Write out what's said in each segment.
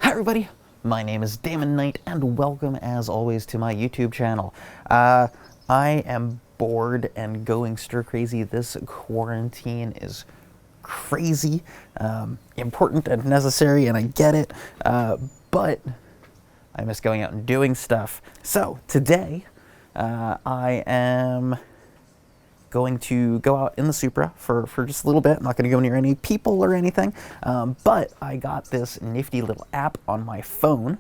Hi everybody, my name is Damen and welcome as always to my YouTube channel. I am bored and going stir crazy. This quarantine is crazy, important and necessary, and I get it, but I miss going out and doing stuff. So today I am going to go out in the Supra for just a little bit. I'm not going to go near any people or anything, but I got this nifty little app on my phone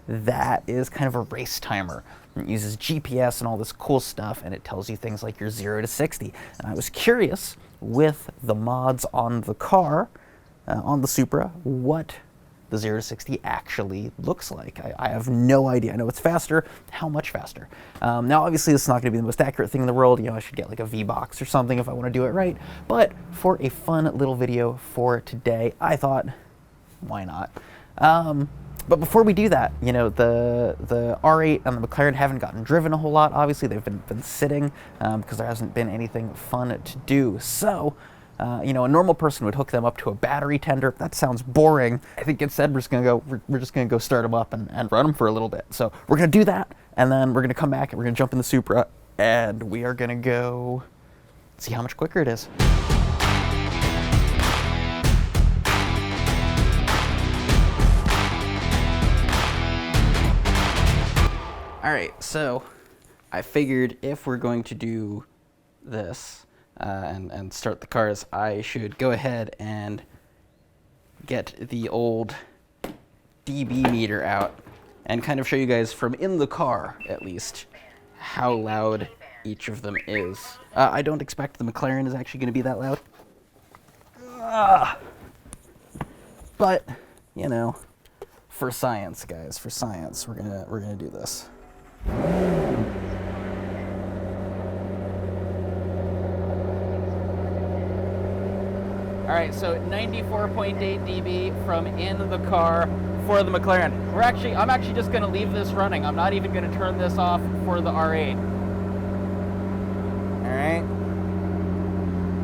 that is kind of a race timer. It uses GPS and all this cool stuff, and it tells you things like your 0 to 60. And I was curious, with the mods on the car, on the Supra, what the 0 to 60 actually looks like. I have no idea. I know it's faster. How much faster? Now, obviously, this is not going to be the most accurate thing in the world. You know, I should get like a V-Box or something if I want to do it right. But for a fun little video for today, I thought, why not? But before we do that, you know, the R8 and the McLaren haven't gotten driven a whole lot. Obviously, they've been sitting because there hasn't been anything fun to do. So, you know, a normal person would hook them up to a battery tender. That sounds boring. I think instead we're just gonna go start them up and run them for a little bit. So we're gonna do that, and then we're gonna come back and we're gonna jump in the Supra, and we are gonna go see how much quicker it is. All right, so I figured if we're going to do this and start the cars, I should go ahead and get the old dB meter out and kind of show you guys from in the car, at least, how loud each of them is. I don't expect the McLaren is actually going to be that loud. But, you know, for science, guys, for science, we're gonna do this. All right, so 94.8 dB from in the car for the McLaren. I'm actually just gonna leave this running. I'm not even gonna turn this off for the R8. All right.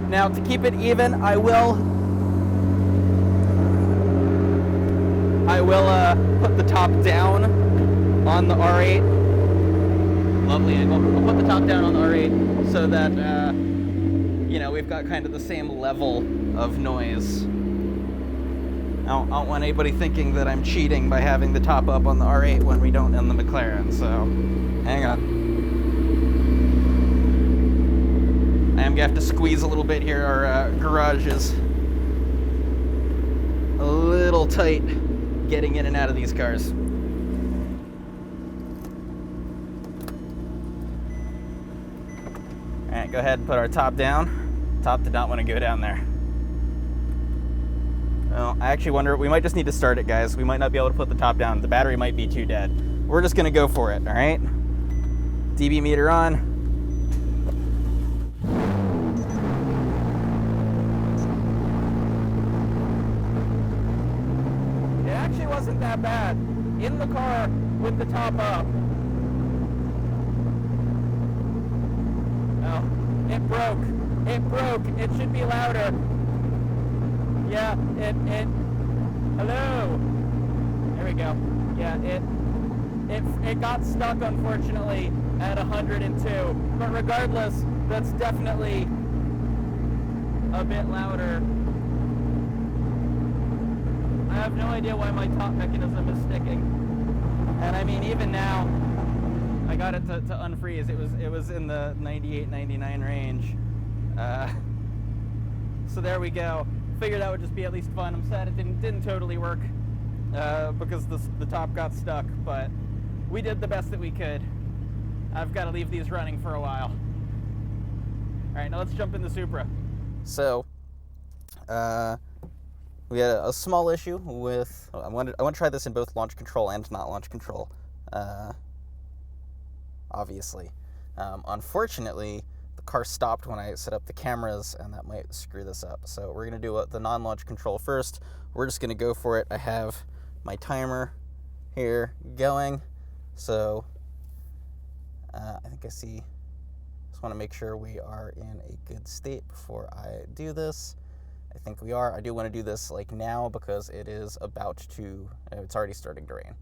Now, to keep it even, I will put the top down on the R8. Lovely. And we'll put the top down on the R8 so that, you know, we've got kind of the same level of noise. I don't want anybody thinking that I'm cheating by having the top up on the R8 when we don't in the McLaren, so hang on. I am going to have to squeeze a little bit here. Our garage is a little tight getting in and out of these cars. Alright, go ahead and put our top down. Top did not want to go down there. Well, I actually wonder, we might just need to start it, guys. We might not be able to put the top down. The battery might be too dead. We're just going to go for it, alright? dB meter on. It actually wasn't that bad. In the car with the top up. Oh, it broke. It broke. It should be louder. Yeah, hello. There we go. Yeah, it got stuck, unfortunately, at 102. But regardless, that's definitely a bit louder. I have no idea why my top mechanism is sticking. And I mean, even now, I got it to unfreeze. It was in the 98, 99 range. So there we go. Figured that would just be at least fun. I'm sad it didn't totally work because the top got stuck, but we did the best that we could. I've got to leave these running for a while. All right, now let's jump in the Supra. So, we had a small issue with. I want to try this in both launch control and not launch control. Obviously, unfortunately, the car stopped when I set up the cameras, and that might screw this up. So we're going to do the non-launch control first. We're just going to go for it. I have my timer here going. So I think I see. Just want to make sure we are in a good state before I do this. I think we are. I do want to do this like now because it is about to, it's already starting to rain.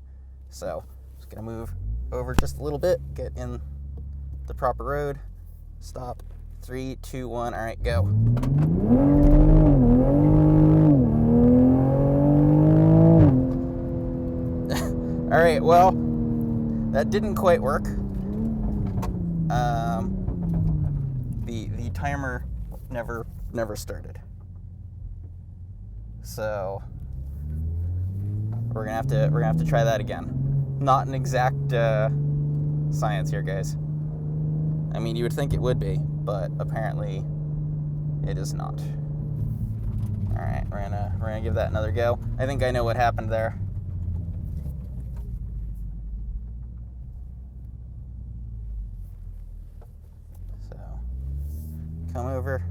So just gonna move over just a little bit, get in the proper road, stop, 3, 2, 1, all right, go. All right, well, that didn't quite work. The timer never started. So we're gonna have to try that again. Not an exact science here, guys. I mean, you would think it would be, but apparently it is not. All right, we're gonna give that another go. I think I know what happened there. So come over,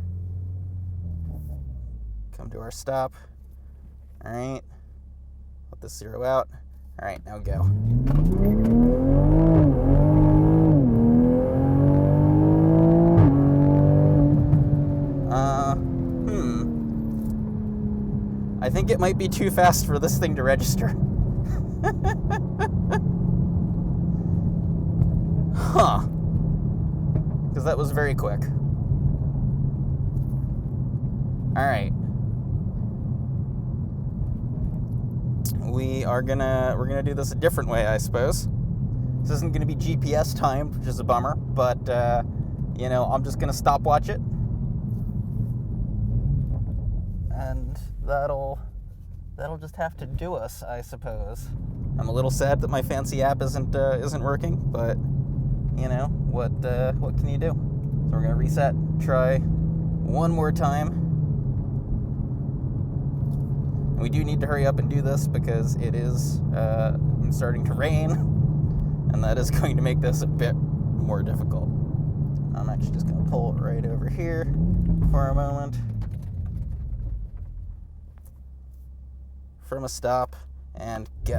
come to our stop. All right, let this zero out. All right, now go. I think it might be too fast for this thing to register. Huh. Because that was very quick. All right. We're gonna do this a different way, I suppose. This isn't gonna be GPS timed, which is a bummer, but you know, I'm just gonna stopwatch it, and that'll just have to do us, I suppose. I'm a little sad that my fancy app isn't working, but you know what can you do? So we're gonna reset, try one more time. We do need to hurry up and do this because it is starting to rain, and that is going to make this a bit more difficult. I'm actually just going to pull it right over here for a moment from a stop and go.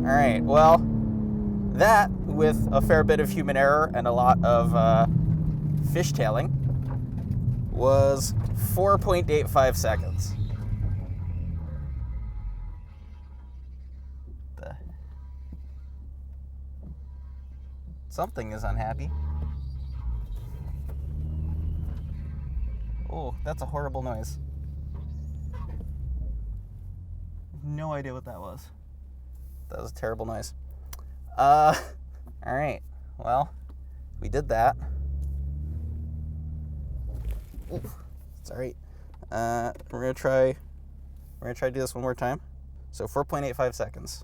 All right, well, that with a fair bit of human error and a lot of fishtailing was 4.85 seconds. Something is unhappy. Oh, that's a horrible noise. No idea what that was. That was a terrible noise. All right. Well, we did that. Ooh, it's all right. We're gonna try to do this one more time. So 4.85 seconds.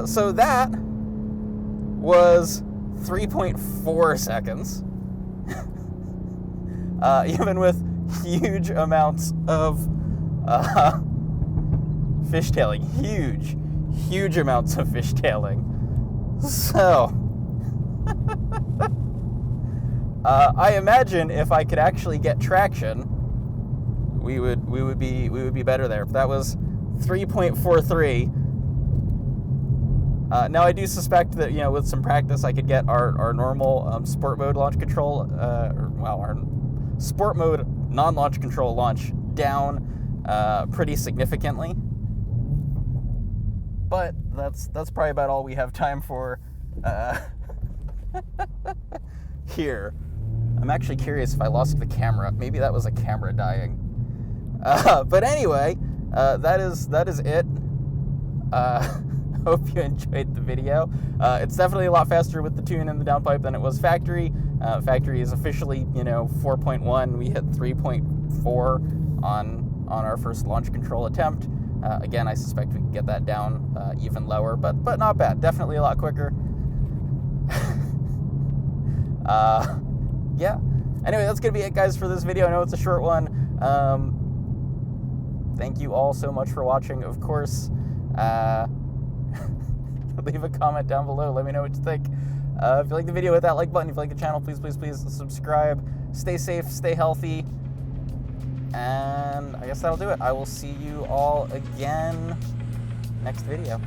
So that was 3.4 seconds. Even with huge amounts of fishtailing, huge amounts of fishtailing. So, I imagine if I could actually get traction, we would be better there. But that was 3.43. Now I do suspect that, you know, with some practice I could get our normal sport mode launch control, our sport mode non-launch control launch down pretty significantly. But that's probably about all we have time for here. I'm actually curious if I lost the camera. Maybe that was a camera dying. But anyway, that is it. Hope you enjoyed the video. It's definitely a lot faster with the tune and the downpipe than it was factory. Factory is officially, you know, 4.1. We hit 3.4 on our first launch control attempt. Again, I suspect we can get that down even lower, but not bad. Definitely a lot quicker. Yeah. Anyway, that's gonna be it, guys, for this video. I know it's a short one. Thank you all so much for watching. Of course, leave a comment down below. Let me know what you think. If you like the video, hit that like button. If you like the channel, please subscribe. Stay safe, stay healthy. And I guess that'll do it. I will see you all again next video.